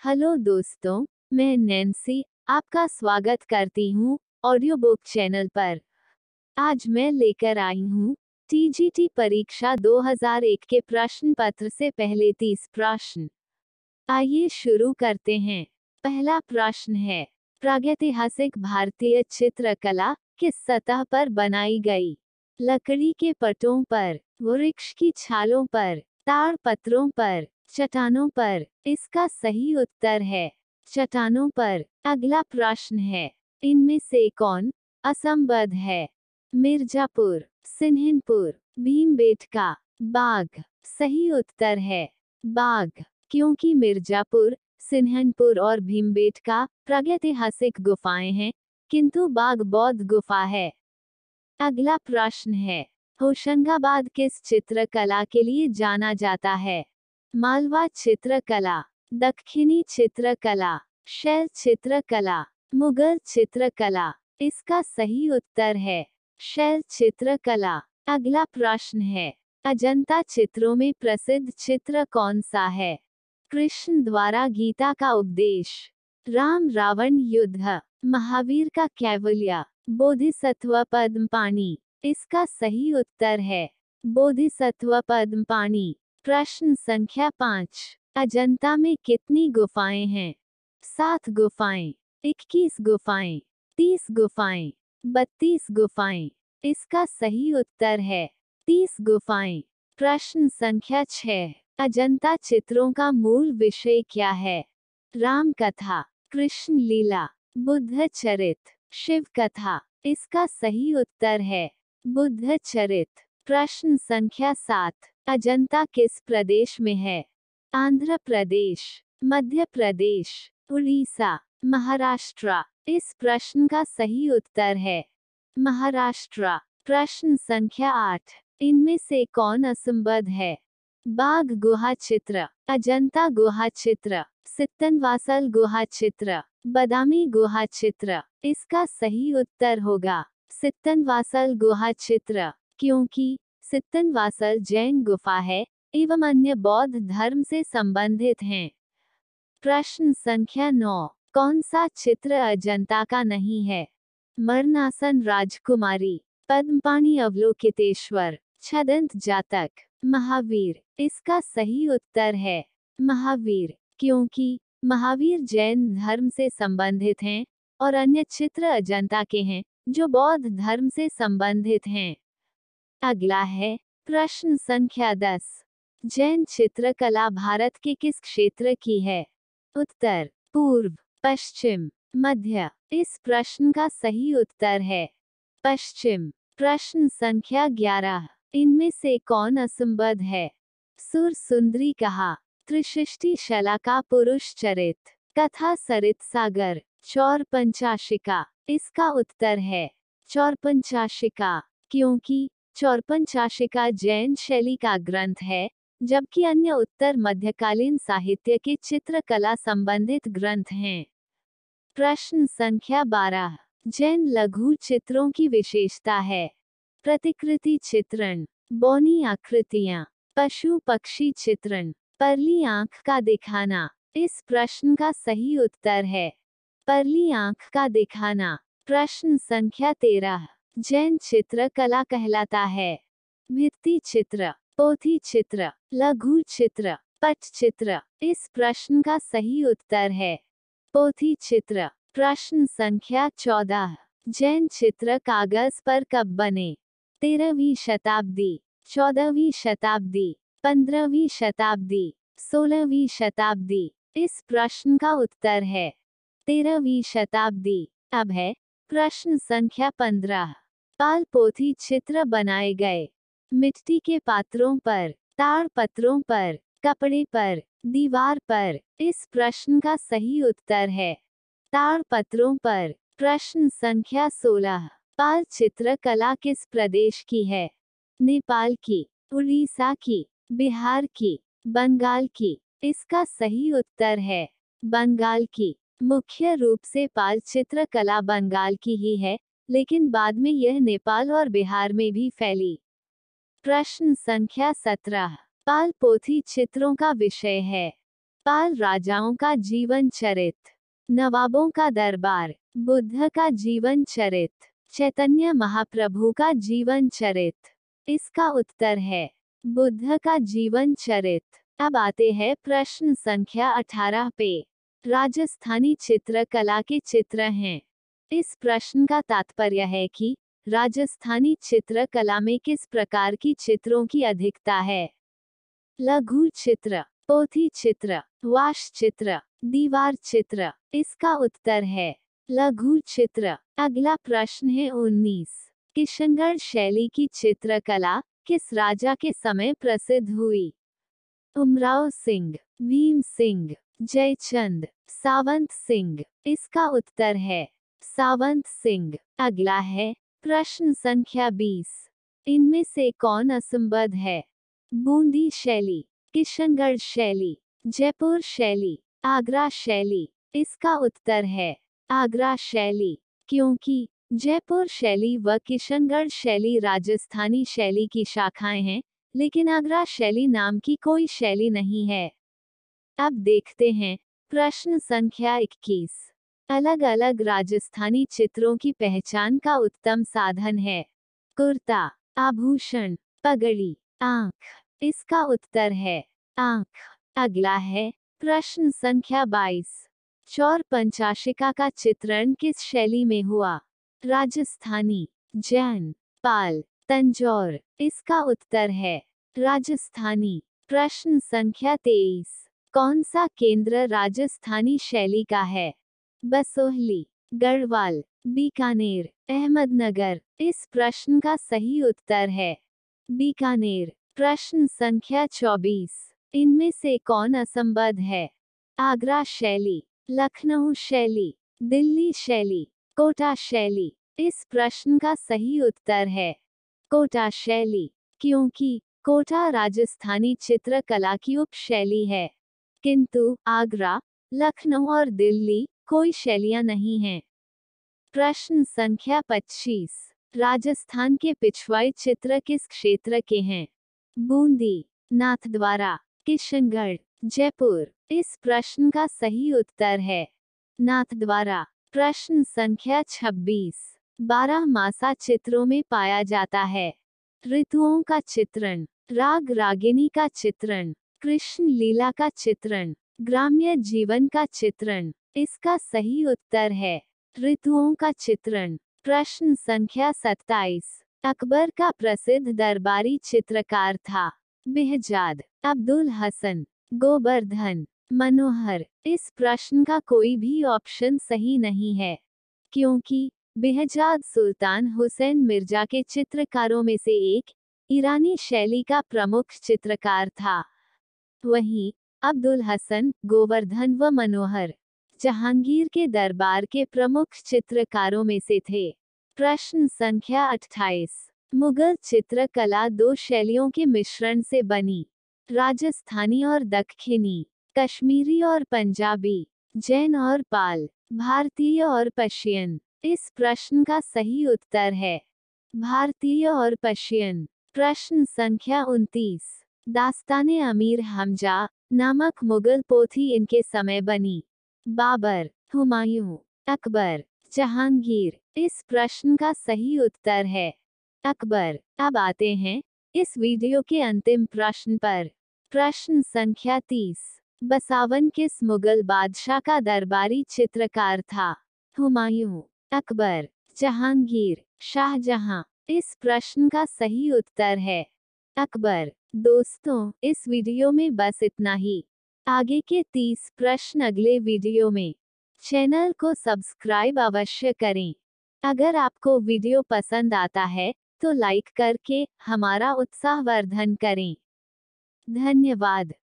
Hello दोस्तों, मैं Nancy आपका स्वागत करती हूँ ऑडियो बुक चैनल पर। आज मैं लेकर आई हूँ टीजीटी परीक्षा 2001 के प्रश्न पत्र से पहले 30 प्रश्न। आइए शुरू करते हैं। पहला प्रश्न है, प्रागैतिहासिक भारतीय चित्रकला किस सतह पर बनाई गई? लकड़ी के पटों पर, वृक्ष की छालों पर, ताड़ पत्रों पर, चट्टानों पर? इसका सही उत्तर है चट्टानों पर। अगला प्रश्न है, इनमें से कौन असंबद्ध है? मिर्जापुर, सिन्हनपुर, भीमबेटका, बाघ? सही उत्तर है बाघ, क्योंकि मिर्जापुर, सिन्हनपुर और भीमबेटका प्रागैतिहासिक गुफाएं हैं, किंतु बाघ बौद्ध गुफा है। अगला प्रश्न है, होशंगाबाद किस चित्रकला के लिए जाना जाता है? मालवा चित्रकला, दक्षिणी चित्रकला, शैल चित्रकला, मुगल चित्रकला? इसका सही उत्तर है शैल चित्रकला। अगला प्रश्न है, अजंता चित्रों में प्रसिद्ध चित्र कौन सा है? कृष्ण द्वारा गीता का उपदेश, राम रावण युद्ध, महावीर का कैवल्य, बोधिसत्व पद्मपाणि? इसका सही उत्तर है बोधिसत्व पद्मपाणि। प्रश्न संख्या 5, अजंता में कितनी गुफाएं हैं? 7 गुफाएं, 21 गुफाएं, 30 गुफाएं, 32 गुफाएं? इसका सही उत्तर है 30 गुफाएं। प्रश्न संख्या 6, अजंता चित्रों का मूल विषय क्या है? राम कथा, कृष्ण लीला, बुद्ध चरित, शिव कथा? इसका सही उत्तर है बुद्ध चरित। प्रश्न संख्या 7, अजंता किस प्रदेश में है? आंध्र प्रदेश, मध्य प्रदेश, उड़ीसा, महाराष्ट्र? इस प्रश्न का सही उत्तर है महाराष्ट्र। प्रश्न संख्या 8, इनमें से कौन असंबद्ध है? बाघ गुहा चित्र, अजंता गुहा चित्र, सित्तनवासल गुहा चित्र, बदामी गुहा चित्र? इसका सही उत्तर होगा सित्तनवासल गुहा चित्र, क्योंकि सित्तनवासल जैन गुफा है एवं अन्य बौद्ध धर्म से संबंधित हैं। प्रश्न संख्या 9, कौन सा चित्र अजंता का नहीं है? मरणासन राजकुमारी, पद्मपाणि अवलोकितेश्वर, छदंत जातक, महावीर? इसका सही उत्तर है महावीर, क्योंकि महावीर जैन धर्म से संबंधित हैं और अन्य चित्र अजंता के हैं जो बौद्ध धर्म से संबंधित हैं। अगला है प्रश्न संख्या 10, जैन चित्रकला भारत के किस क्षेत्र की है? उत्तर, पूर्व, पश्चिम, मध्य? इस प्रश्न का सही उत्तर है पश्चिम। प्रश्न संख्या 11, इनमें से कौन असंबद्ध है? सुर सुंदरी कहा, त्रिशिष्टि शलाका पुरुष चरित, कथा सरित सागर, चौर पंचाशिका? इसका उत्तर है चौर पंचाशिका, क्योंकि चौर पंचाशिका जैन शैली का ग्रंथ है, जबकि अन्य उत्तर मध्यकालीन साहित्य के चित्रकला संबंधित ग्रंथ हैं। प्रश्न संख्या 12, जैन लघु चित्रों की विशेषता है? प्रतिकृति चित्रण, बौनी आकृतियां, पशु पक्षी चित्रण, परली आंख का दिखाना? इस प्रश्न का सही उत्तर है परली आंख का दिखाना। प्रश्न संख्या 13, जैन चित्रकला कहलाता है? भित्ति चित्र, पोथी चित्र, लघु चित्र, पटचित्र? इस प्रश्न का सही उत्तर है पोथी चित्र। प्रश्न संख्या 14, जैन चित्र कागज पर कब बने? 13वीं शताब्दी, 14वीं शताब्दी, 15वीं शताब्दी, 16वीं शताब्दी? इस प्रश्न का उत्तर है 13वीं शताब्दी। अब है प्रश्न संख्या 15, पाल पोथी चित्र बनाए गए? मिट्टी के पात्रों पर, ताड़ पत्रों पर, कपड़े पर, दीवार पर? इस प्रश्न का सही उत्तर है ताड़ पत्रों पर। प्रश्न संख्या 16, पाल चित्रकला किस प्रदेश की है? नेपाल की, उड़ीसा की, बिहार की, बंगाल की? इसका सही उत्तर है बंगाल की। मुख्य रूप से पाल चित्रकला बंगाल की ही है, लेकिन बाद में यह नेपाल और बिहार में भी फैली। प्रश्न संख्या 17, पाल पोथी चित्रों का विषय है? पाल राजाओं का जीवन चरित्र, नवाबों का दरबार, बुद्ध का जीवन चरित्र, चैतन्य महाप्रभु का जीवन चरित्र। इसका उत्तर है बुद्ध का जीवन चरित्र। अब आते हैं प्रश्न संख्या 18 पे। राजस्थानी चित्रकला के चित्र हैं। इस प्रश्न का तात्पर्य है कि राजस्थानी चित्रकला में किस प्रकार की चित्रों की अधिकता है। लघु चित्र, पोथी चित्र, वाश चित्र, दीवार चित्र। इसका उत्तर है लघु चित्र। अगला प्रश्न है 19। किशनगढ़ शैली की चित्रकला किस राजा के समय प्रसिद्ध हुई। उमराव सिंह, भीम सिंह, जयचंद, सावंत सिंह। इसका उत्तर है सावंत सिंह। अगला है प्रश्न संख्या 20। इनमें से कौन असंबद्ध है। बूंदी शैली, किशनगढ़ शैली, जयपुर शैली, आगरा शैली। इसका उत्तर है आगरा शैली, क्योंकि जयपुर शैली व किशनगढ़ शैली राजस्थानी शैली की शाखाएं हैं, लेकिन आगरा शैली नाम की कोई शैली नहीं है। अब देखते हैं प्रश्न संख्या 21। अलग अलग राजस्थानी चित्रों की पहचान का उत्तम साधन है। कुर्ता, आभूषण, पगड़ी, आंख। इसका उत्तर है आंख। अगला है प्रश्न संख्या 22। चौर पंचाशिका का चित्रण किस शैली में हुआ। राजस्थानी, जैन, पाल, तंजौर। इसका उत्तर है राजस्थानी। प्रश्न संख्या 23। कौन सा केंद्र राजस्थानी शैली का है। बसोहली, गढ़वाल, बीकानेर, अहमदनगर। इस प्रश्न का सही उत्तर है बीकानेर। प्रश्न संख्या 24। इनमें से कौन असंबद्ध है। आगरा शैली, लखनऊ शैली, दिल्ली शैली, कोटा शैली। इस प्रश्न का सही उत्तर है कोटा शैली, क्योंकि कोटा राजस्थानी चित्रकला की उप शैली है, किंतु आगरा, लखनऊ और दिल्ली कोई शैलियां नहीं हैं। प्रश्न संख्या 25। राजस्थान के पिछवाई चित्र किस क्षेत्र के हैं। बूंदी, नाथद्वारा, किशनगढ़, जयपुर। इस प्रश्न का सही उत्तर है नाथद्वारा। प्रश्न संख्या 26। 12 मासा चित्रों में पाया जाता है। ऋतुओं का चित्रण, राग रागिनी का चित्रण, कृष्ण लीला का चित्रण, ग्राम्य जीवन का चित्रण। इसका सही उत्तर है ऋतुओं का चित्रण। प्रश्न संख्या 27। अकबर का प्रसिद्ध दरबारी चित्रकार था। बेहजाद, अब्दुल हसन, गोवर्धन, मनोहर। इस प्रश्न का कोई भी ऑप्शन सही नहीं है, क्योंकि बेहजाद सुल्तान हुसैन मिर्जा के चित्रकारों में से एक ईरानी शैली का प्रमुख चित्रकार था। वहीं अब्दुल हसन, गोवर्धन व मनोहर जहांगीर के दरबार के प्रमुख चित्रकारों में से थे। प्रश्न संख्या 28। मुगल चित्रकला दो शैलियों के मिश्रण से बनी। राजस्थानी और दक्खिनी, कश्मीरी और पंजाबी, जैन और पाल, भारतीय और पर्शियन। इस प्रश्न का सही उत्तर है भारतीय और पर्शियन। प्रश्न संख्या 29। दास्ताने अमीर हमजा नामक मुगल पोथी इनके समय बनी। बाबर, हुमायूं, अकबर, जहांगीर। इस प्रश्न का सही उत्तर है अकबर। अब आते हैं इस वीडियो के अंतिम प्रश्न पर। प्रश्न संख्या 30। बसावन किस मुगल बादशाह का दरबारी चित्रकार था। हुमायूं, अकबर, जहांगीर, शाहजहां। इस प्रश्न का सही उत्तर है अकबर। दोस्तों, इस वीडियो में बस इतना ही। आगे के 30 प्रश्न अगले वीडियो में। चैनल को सब्सक्राइब अवश्य करें। अगर आपको वीडियो पसंद आता है तो लाइक करके हमारा उत्साहवर्धन करें। धन्यवाद।